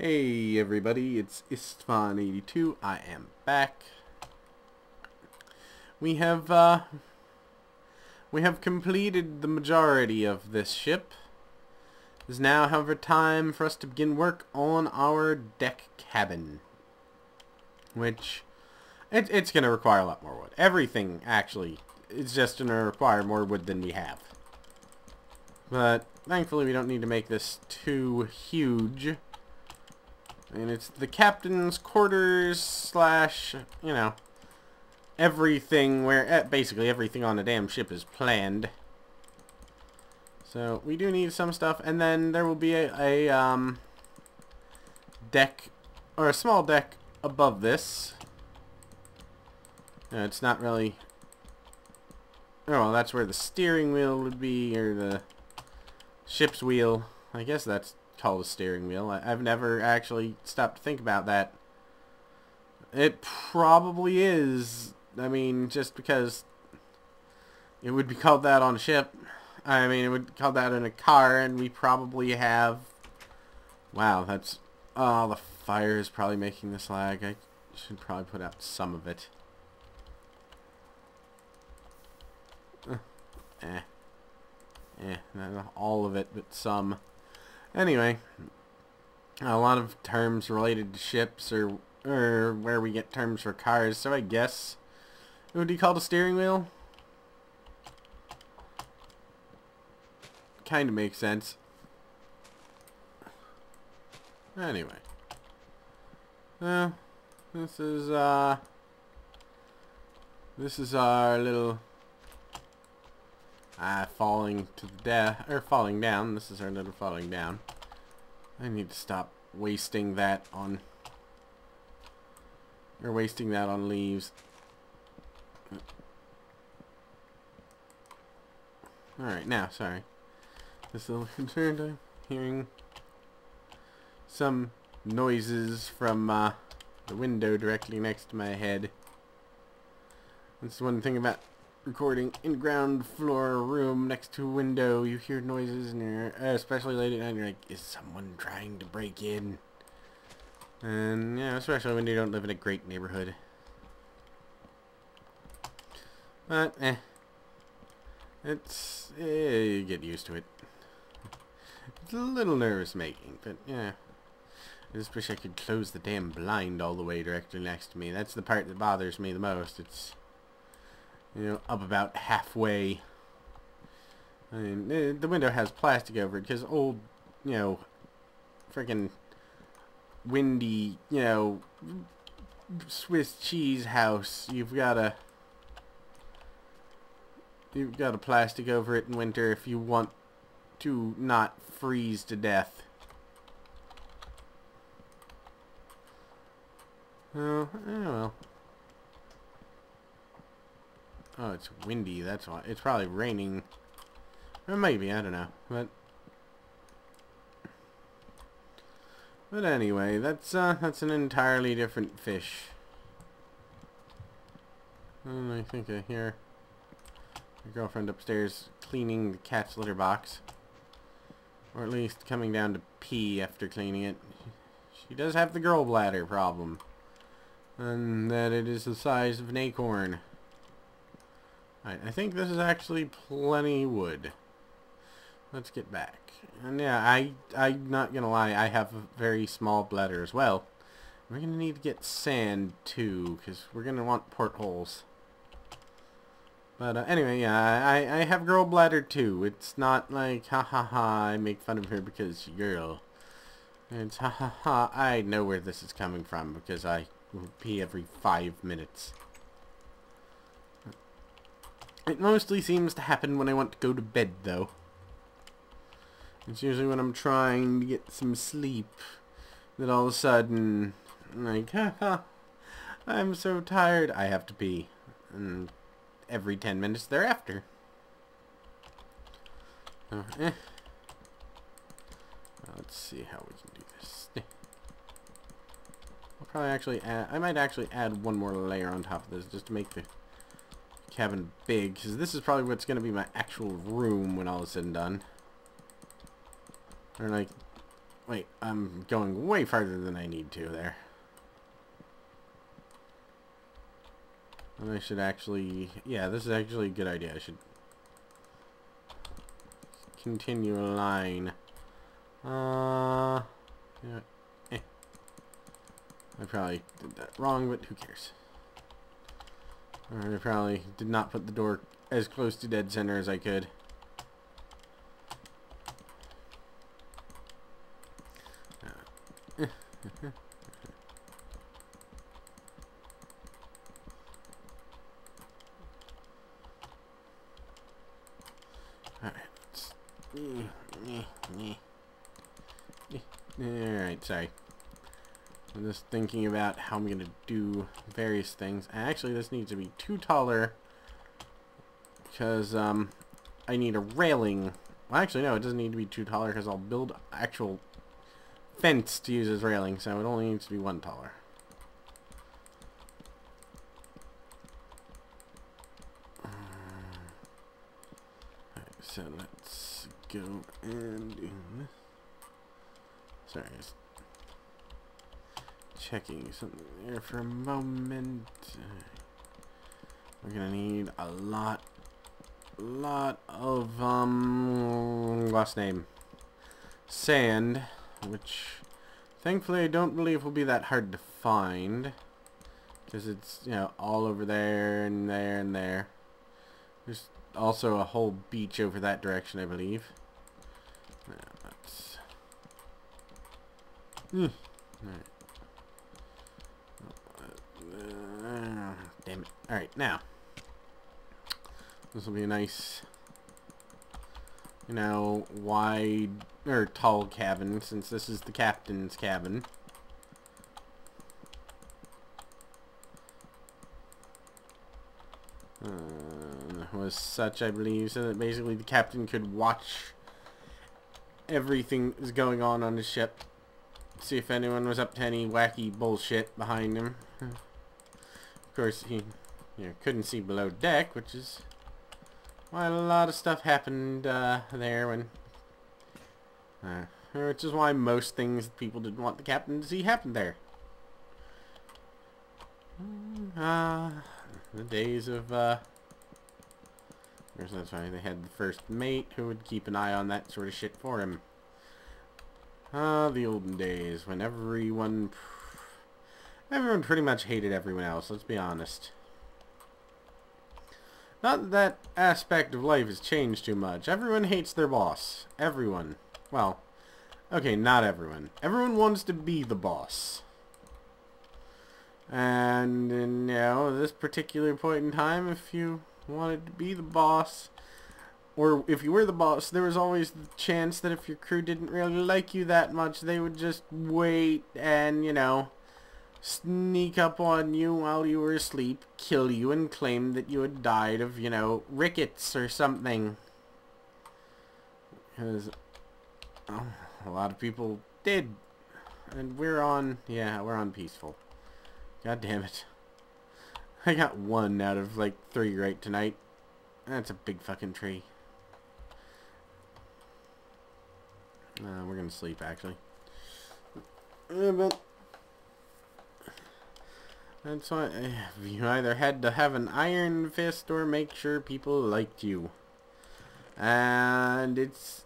Hey everybody, it's Istvan82. I am back. We have completed the majority of this ship. It is now, however, time for us to begin work on our deck cabin. Which it's gonna require a lot more wood. Everything actually is just gonna require more wood than we have. But thankfully we don't need to make this too huge. And it's the captain's quarters slash, you know, everything where, basically everything on the damn ship is planned. So we do need some stuff, and then there will be a deck, or a small deck above this. It's not really, oh well, that's where the steering wheel would be, or the ship's wheel. I guess that's called a steering wheel. I've never actually stopped to think about that. It probably is. I mean, just because it would be called that on a ship. I mean, it would be called that in a car, and we probably have... Wow, that's... Oh, the fire is probably making this lag. I should probably put out some of it. Not all of it, but some. Anyway, a lot of terms related to ships, or where we get terms for cars, so I guess it would be called a steering wheel. Kind of makes sense. Anyway, this is our little falling to the death, or falling down. This is our little falling down. I need to stop wasting that on, leaves. Alright, now, sorry. Just a little concerned. I'm hearing some noises from the window directly next to my head. That's one thing about recording in ground floor room next to a window. You hear noises, and you're, especially late at night, you're like, is someone trying to break in? And yeah, especially when you don't live in a great neighborhood. But it's you get used to it. It's a little nervous making, but yeah. I just wish I could close the damn blind all the way directly next to me. That's the part that bothers me the most. It's, you know, up about halfway. I mean, the window has plastic over it because old, you know, freaking windy, you know, Swiss cheese house. You've got a plastic over it in winter if you want to not freeze to death. Oh, well. Oh, it's windy, that's why. It's probably raining. Or maybe, I don't know. But anyway, that's an entirely different fish. And I think I hear my girlfriend upstairs cleaning the cat's litter box. Or at least coming down to pee after cleaning it. She does have the girl bladder problem. And that it is the size of an acorn. Alright, I think this is actually plenty wood. Let's get back. And yeah, I'm not gonna lie, I have a very small bladder as well. We're gonna need to get sand too, because we're gonna want portholes. But anyway, yeah, I have girl bladder too. It's not like, ha ha ha, I make fun of her because she's a girl. It's ha ha ha, I know where this is coming from because I pee every 5 minutes. It mostly seems to happen when I want to go to bed, though. It's usually when I'm trying to get some sleep that all of a sudden, like, haha, I'm so tired, I have to pee. And every 10 minutes thereafter. So, let's see how we can do this. I'll probably actually add, I might actually add one more layer on top of this just to make the cabin big, because this is probably what's going to be my actual room when all is said and done. Or like, Wait, I'm going way farther than I need to there. And I should actually... Yeah, this is actually a good idea. I should continue a line. Yeah, I probably did that wrong, but who cares? I probably did not put the door as close to dead center as I could. Alright, sorry. I'm just thinking about how I'm going to do various things. Actually, this needs to be 2 taller. Because, I need a railing. Well, actually, no, it doesn't need to be 2 taller because I'll build actual fence to use as railing. So it only needs to be 1 taller. Alright, so let's go and do this. Sorry, just checking something there for a moment. We're gonna need a lot of last name sand, which thankfully I don't believe will be that hard to find, because it's, you know, all over there and there and there. There's also a whole beach over that direction, I believe. Let's Alright. Damn it. Alright, now. This will be a nice, you know, wide, or tall cabin, since this is the captain's cabin. Was such, I believe, so that basically the captain could watch everything that's going on his ship. See if anyone was up to any wacky bullshit behind him. Of course, he, you know, couldn't see below deck, which is why a lot of stuff happened there when... which is why most things people didn't want the captain to see happened there. The days of... that's why they had the first mate who would keep an eye on that sort of shit for him. The olden days when everyone pretty much hated everyone else, let's be honest. Not that that aspect of life has changed too much. Everyone hates their boss. Everyone. Well, okay, not everyone. Everyone wants to be the boss. And, you know, at this particular point in time, if you wanted to be the boss, or if you were the boss, there was always the chance that if your crew didn't really like you that much, they would just wait and, you know, sneak up on you while you were asleep, kill you, and claim that you had died of, you know, rickets or something. Because a lot of people did. And we're on peaceful. God damn it. I got 1 out of, like, 3 right tonight. That's a big fucking tree. We're gonna sleep, actually. But that's why you either had to have an iron fist or make sure people liked you. And it's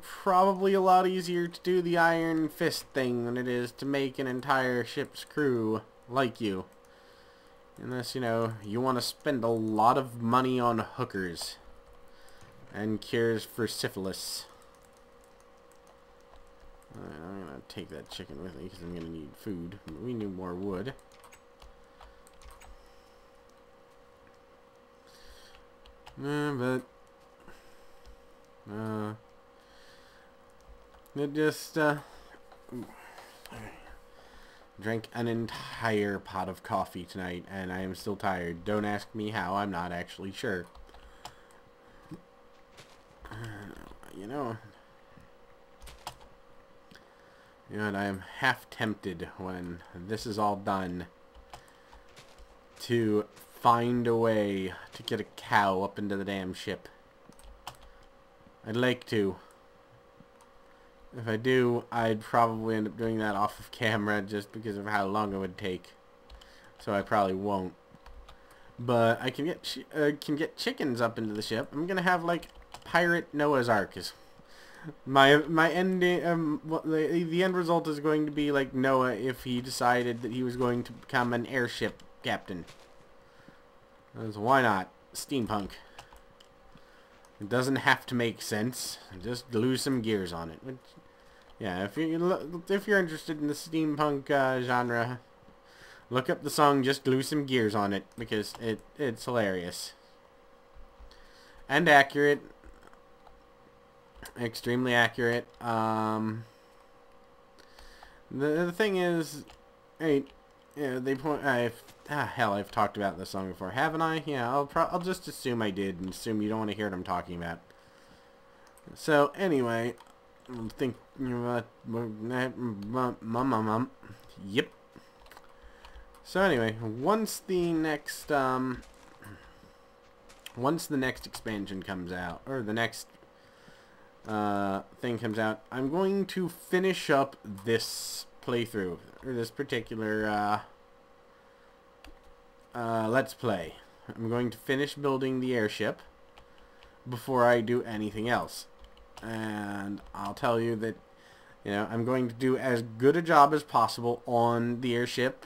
probably a lot easier to do the iron fist thing than it is to make an entire ship's crew like you. Unless, you know, you want to spend a lot of money on hookers and cures for syphilis. Alright, I'm gonna take that chicken with me because I'm gonna need food. We need more wood. It just, drank an entire pot of coffee tonight, and I am still tired. Don't ask me how, I'm not actually sure. You know, and I am half tempted when this is all done to find a way to get a cow up into the damn ship. I'd like to. If I do, I'd probably end up doing that off of camera just because of how long it would take. So I probably won't. But I can get chickens up into the ship. I'm gonna have like pirate Noah's Ark. Is my ending. The end result is going to be like Noah if he decided that he was going to become an airship captain. So why not? Steampunk. It doesn't have to make sense. Just glue some gears on it. Which, yeah, if you're interested in the steampunk genre, look up the song "Just Glue Some Gears on It" because it's hilarious and accurate, extremely accurate. The thing is, hey, yeah, they point. Hell, I've talked about this song before, haven't I? Yeah, I'll just assume I did, and assume you don't want to hear what I'm talking about. So anyway, think. Yep. So anyway, once the next expansion comes out, or the next thing comes out, I'm going to finish up this playthrough, or this particular let's play. I'm going to finish building the airship before I do anything else. And I'll tell you that, you know, I'm going to do as good a job as possible on the airship.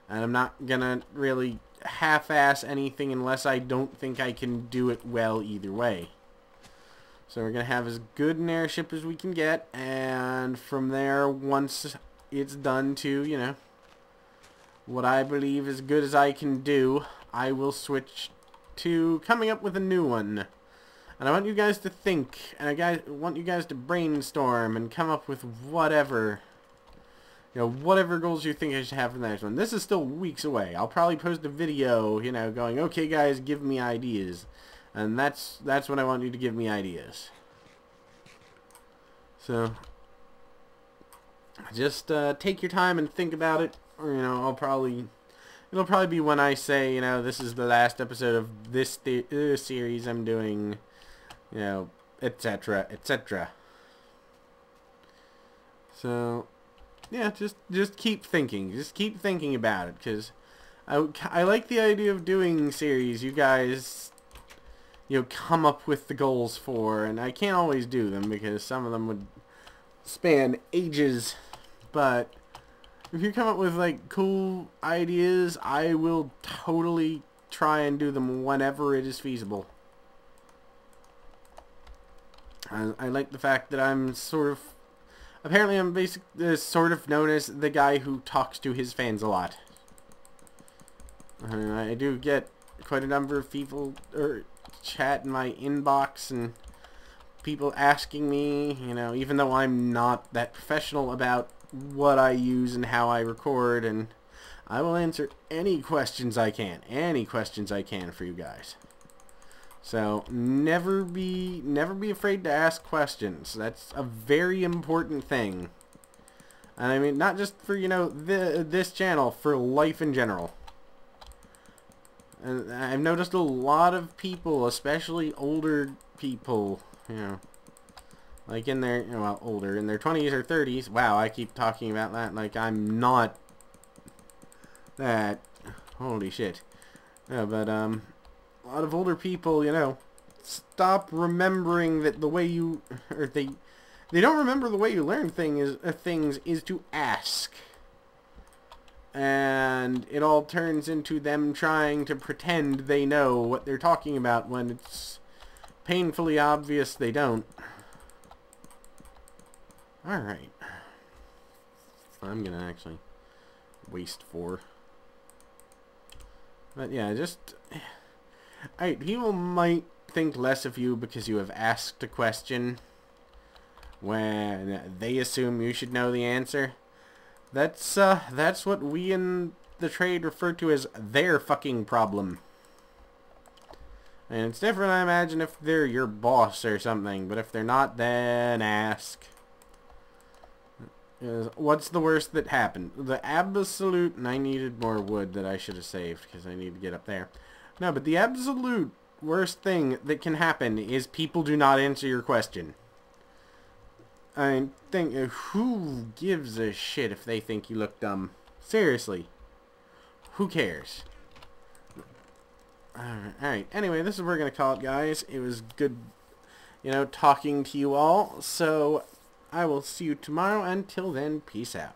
And I'm not gonna really half-ass anything unless I don't think I can do it well either way. So we're gonna have as good an airship as we can get, and from there, once it's done to, you know, what I believe as good as I can do, I will switch to coming up with a new one. And I want you guys to think, and I want you guys to brainstorm and come up with whatever, you know, whatever goals you think I should have for the next one. This is still weeks away. I'll probably post a video, you know, going, okay guys, give me ideas. And that's what I want you to give me ideas. So, just take your time and think about it. Or, you know, it'll probably be when I say, you know, this is the last episode of this series I'm doing, you know, etc., etc. So, yeah, just keep thinking. Just keep thinking about it, because I like the idea of doing series you guys, you know, come up with the goals for, and I can't always do them because some of them would span ages, but if you come up with like cool ideas, I will totally try and do them whenever it is feasible. I like the fact that I'm sort of, apparently I'm sort of known as the guy who talks to his fans a lot. I do get quite a number of people chat in my inbox and people asking me, you know, even though I'm not that professional about what I use and how I record, and I will answer any questions I can for you guys. So never be afraid to ask questions. That's a very important thing. And I mean, not just for, you know, this channel, for life in general. And I've noticed a lot of people, especially older people, you know, like in their, you know, well, older, in their 20s or 30s. Wow, I keep talking about that like I'm not that. Holy shit. Yeah, but, a lot of older people, you know, stop remembering that the way you, or they don't remember the way you learn things is to ask. And it all turns into them trying to pretend they know what they're talking about when it's painfully obvious they don't. Alright. I'm gonna actually waste 4. But yeah, just, people might think less of you because you have asked a question when they assume you should know the answer. That's what we in the trade refer to as their fucking problem. And it's different, I imagine, if they're your boss or something, but if they're not, then ask. What's the worst that happened? The absolute, and I needed more wood that I should have saved because I need to get up there. No, but the absolute worst thing that can happen is people do not answer your question. I think, who gives a shit if they think you look dumb? Seriously. Who cares? Alright, anyway, this is where we're going to call it, guys. It was good, talking to you all. So, I will see you tomorrow. Until then, peace out.